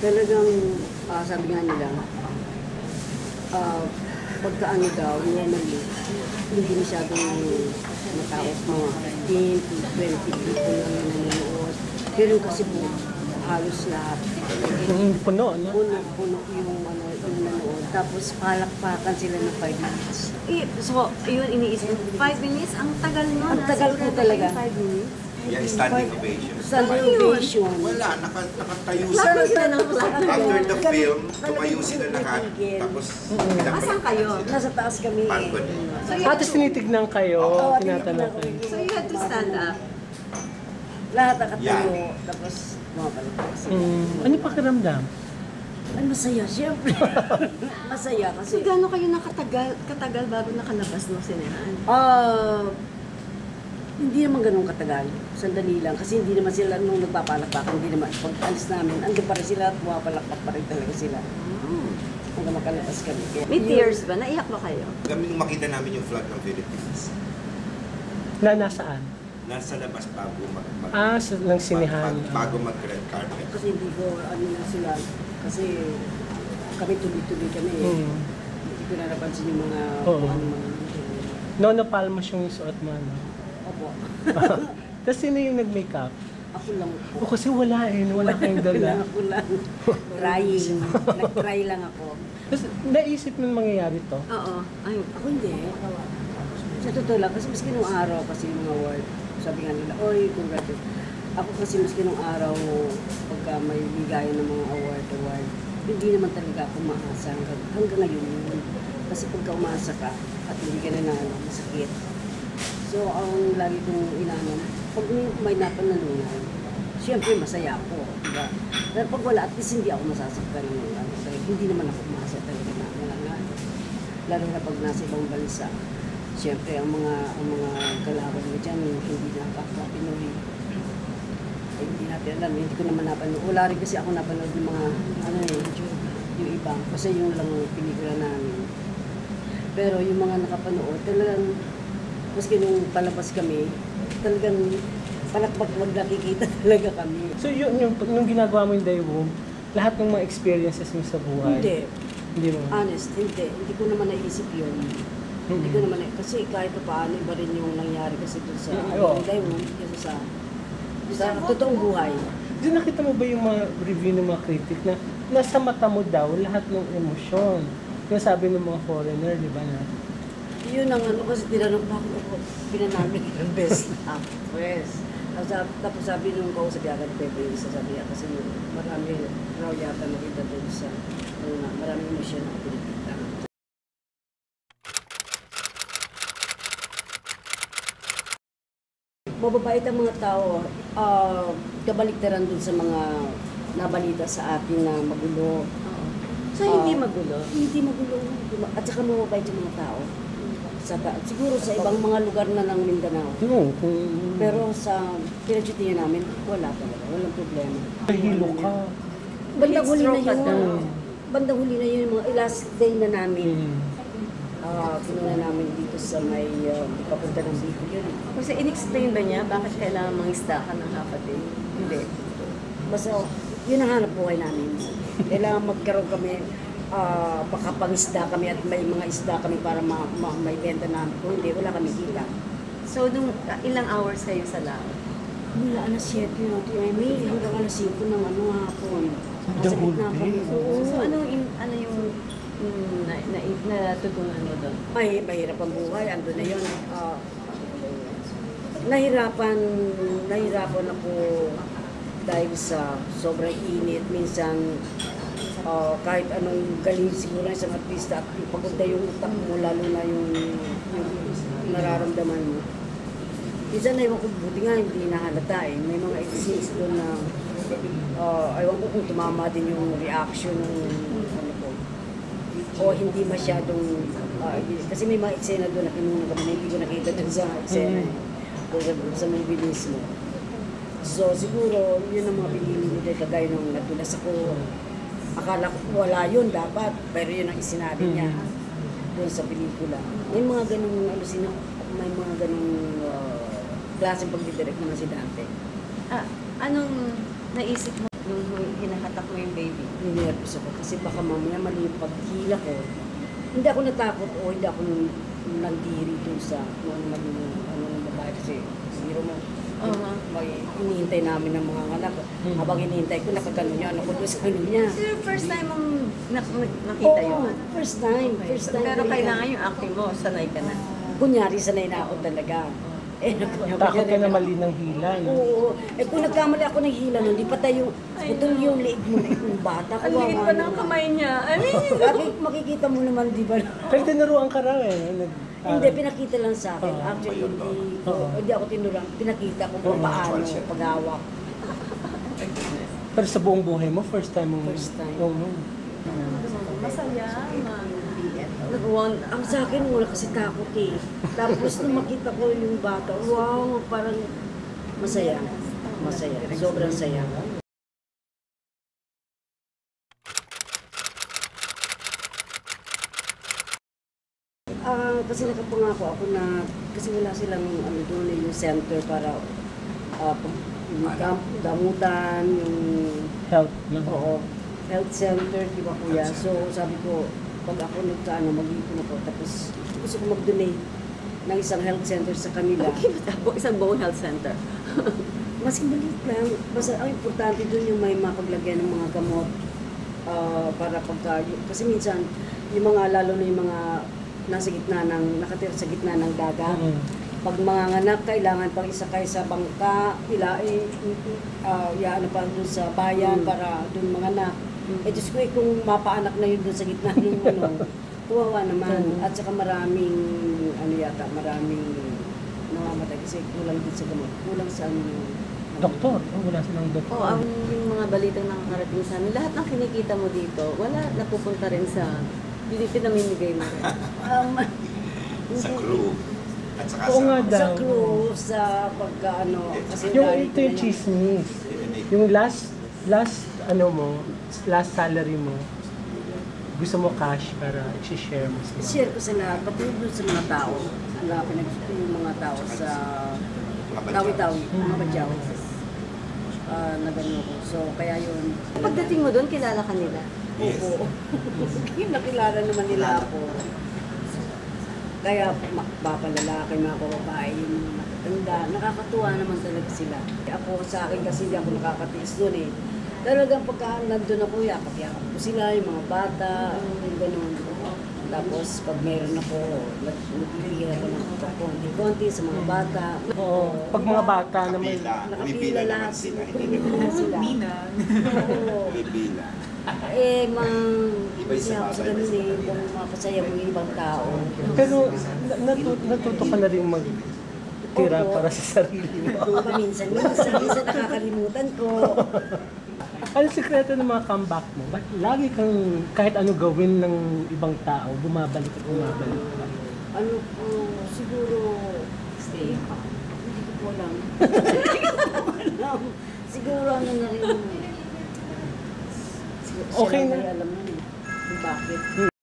Talagang, sabi nga nila, pagkaano daw, normally, hindi masyadong mataos, mga 15 to 20 people lang na nanonood. Pero kasi po, halos lahat. Puno, no? Puno yung nanonood. Tapos palakpakan sila ng 5 minutes. So, yun iniisip. 5 minutes? Ang tagal nun. Ang tagal po talaga. 5 minutes? Yeah, standing ovation. Standing ovation. Wala, nakatayo Clap sila. sila ng clap. After the film, tumayo sila lahat. Tapos, Asan kayo? Nasa taas kami. balcony. So, Tapos tinitignan kayo, tinatanong kayo. So, you had to stand up. Lahat nakatayo. Tapos, mapalakpak sila. Ano pakiramdam? Ay, masaya, siyempre. Masaya kasi. So, gano'n kayo katagal bago nakalabas ng sinehan? Hindi naman ganun katagal. Sandali lang. Kasi hindi naman sila nung nagpapalakpak. Hindi naman. Pag alis namin, andun pa rin sila at pumapalakpak pa rin talaga sila. Hanggang makalabas kami. Kaya, May tears ba? Naiyak ba kayo? Kami nung makita namin yung flag ng Philippines, Na nasaan? nasa labas bago Ng sinihan. bago mag-red carpet. Kasi hindi ko, ano na sila. Kasi kami tuloy-tuloy kami. Hindi ko na napansin yung mga, Oo. ano mga. Nono Palmas yung suot mo, no? Opo. Tapos sino yung nag-makeup? Ako lang po. O kasi wala wala kayong dala. Ako lang. Trying. Nag-try lang ako. Tapos naisip mo mangyayari to? Oo. Ay, Ako hindi. Sa totoo lang, kasi maski nung araw, kasi yung mga award, sabi nga nila, oy, congratulations. Ako kasi maski nung araw, pagka may bigay ng mga award, hindi naman talaga ako maasa hanggang ngayon yun. Kasi pagka umasa ka, at hindi ka nanalo, masakit. So, ang lagi kong inanon, pag may napanalunan, siyempre masaya ako, diba? Pero pag wala, at least hindi ako masasaktan ng ano. Hindi naman ako umasa talaga na malangano. Lalo na pag nasa ibang bansa. Siyempre, ang mga kalaban mo dyan, hindi na kapwa Pinoy. Eh, hindi natin alam, hindi ko naman napanood. Wala rin kasi ako napanood yung mga, yung iba. Kasi yung lang pelikula namin. Pero yung mga nakapanood, talagang, maski nung palabas kami, talagang palakpak nakikita talaga kami. So nung ginagawa mo yung Daewoo, lahat ng mga experiences mo sa buhay? Hindi. Hindi mo? Honest, hindi. Hindi ko naman naisip yun. Hindi ko naman kasi kahit pa paano iba rin yung nangyari kasi doon sa Daewoo, kasi sa totoong buhay. Di nakita mo ba yung mga review ng mga critic na nasa mata mo daw lahat ng emosyon? Yung sabi ng mga foreigner, di ba na? Yun ang ano kasi tinanong pa ako, pinanamin ng best actress. Tapos sabi nung kausap agad Pepe, sabi niya kasi marami raw yata nakita doon sa marami emosyon na pinakita. Mababait ang mga tao, kabaliktaran dun sa mga nabalita sa atin na magulo. so hindi magulo? Hindi magulo. At saka mababait yung mga tao. Siguro sa ibang mga lugar na ng Mindanao. Pero sa pinag-shootingan namin, wala talaga. Walang problema. Nahilo ka. Bandang huli na yun. Bandang huli na yun yung mga last day na namin. Kinuna namin dito sa may papunta ng Bicol yun. Kasi in-explain ba niya bakit kailangan mangisda ka ng half a day? Hindi. Basta yun ang hanap buhay namin. Kailangan magkaroon kami, makapangisda kami at may mga isda kami para may benta namin. Kung hindi, wala kami kita. So, ilang hours kayo sa laot? Mula alas 7 yun, Amy, hanggang alas 5 ng hapon. Nasa gitna kami. So, ano yung natutunan mo doon? Mahirap ang buhay, ando na yun. Nahirapan ako dahil sa sobrang init. Minsan, kahit anong galing siguro ng isang artista at pagod na yung utak mo, lalo na yung nararamdaman mo. Minsan na iwan ko, buti nga hindi nahalata eh. May mga scenes doon na ewan ko kung tumama din yung reaction ng ano ko. O hindi masyadong, kasi may mga eksena doon na pinunong kami na hindi ko nakita doon sa eksena sa movie mismo. So siguro, yun ang mga pinili nila kagaya nung natulas ako. Akala ko wala yun dapat, pero yun ang isinabi niya doon sa pelikula. May mga ganung may mga ganung klaseng pagdidirect naman si Dante. Anong naisip mo? Nung hinahatak mo yung baby. Ninervous ako kasi baka mamaya mali yung paghila ko. Hindi ako natakot o hindi ako nagdiri dun sa kung ano man yung ano ng babae kasi zero mo. May hinihintay namin ng mga anak. Habang hinihintay ko, nakagano niya, ano ko doon sa ano niya. So, yung first time mong nakita Oo, yun? first time. First time. Pero talaga. kailangan yung acting mo, sanay ka na. Kunyari, sanay na ako talaga. Takot ka na mali ng hila, no? Oo. Kung nagkamali ako ng hila nun, di patay yung, putol yung liig mo na yung bata. Ang liit pa ng kamay niya. I mean, Makikita mo naman, di ba? Pero tinuruan ka raw eh. Hindi, pinakita lang sa akin. Oo. Actually, Oo. hindi ako tinurang. Pinakita ko kung Oo. paano paghawak. Pero sa buong buhay mo, first time mo? First time. Oo. masaya, mag-BF. Ang sa akin, wala kasi takot eh. Tapos nung makita ko yung bata, wow, parang masaya. Masaya. Sobrang saya. Kasi nakapangako ako na, kasi wala silang ano doon yung center para yung gamutan, yung Health, no? oo, health center, di ba kuya? So sabi ko, pag ako nagkaano, mag-ipon ako, tapos gusto ko mag-donate ng isang health center sa kanila. Okay, isang buong health center. Mas maliit lang. Basta ang importante doon yung may mapaglagyan ng mga gamot para pagka, kasi minsan, yung mga, lalo na yung mga nasa gitna ng, nakatira sa gitna ng dagat, pag manganganak, kailangan pang isakay sa bangka, ano pa doon sa bayan para doon manganak. Eh, Diyos ko, kung mapaanak na yun doon sa gitna ng ano, kawawa naman. At saka maraming maraming namamatay kasi kulang din sa gamot. Kulang sa Doktor. Wala silang doktor. Oo, yung mga balitang nakakarating sa amin, lahat ng kinikita mo dito, wala napupunta rin sa, hindi pinamimigay mo rin. Sa crew. At saka Oo nga Sa daw. crew, sa pagka-ano. Kasi Yung dahil ito yung na- chismis. Yung last salary mo, gusto mo cash para i-share mo sa share ko sa lahat, pati doon sa mga tao. Yung mga tao sa Tawi-Tawi, mga badyaw. Nagano ko. So, kaya yun. Pagdating mo doon, kilala ka nila. Yes. Oo. Yung nakilala naman nila ako. Kaya papalalaki, mga babae, yung mga matatanda, nakakatuwa naman talaga sila. Ako sa akin kasi hindi ako nakakatiis doon eh. Talagang pagka nandun ako, yakap-yakap ko sila, yung mga bata, yung ganun. Tapos pag meron ako, nagbibigyan ako ng konti-konti sa mga bata. Oo. Pag mga bata naman, Nakapila lahat. sila. Nakapila sila. Oo. Bibila. Iba yung sa bagay, ganun iba sa eh, kung mapasaya mo yung ibang tao. pero natuto ka na rin magtira Oo. para sa sarili mo. Minsan nakakalimutan ko. Ano sikreto ng mga comeback mo? Ba't lagi kang kahit ano gawin ng ibang tao, bumabalik at bumabalik ka? Ano po, siguro, hindi ko po alam. Siguro ano na rin. Siguro, Okay siya lang na. may alam nun eh. Kung bakit.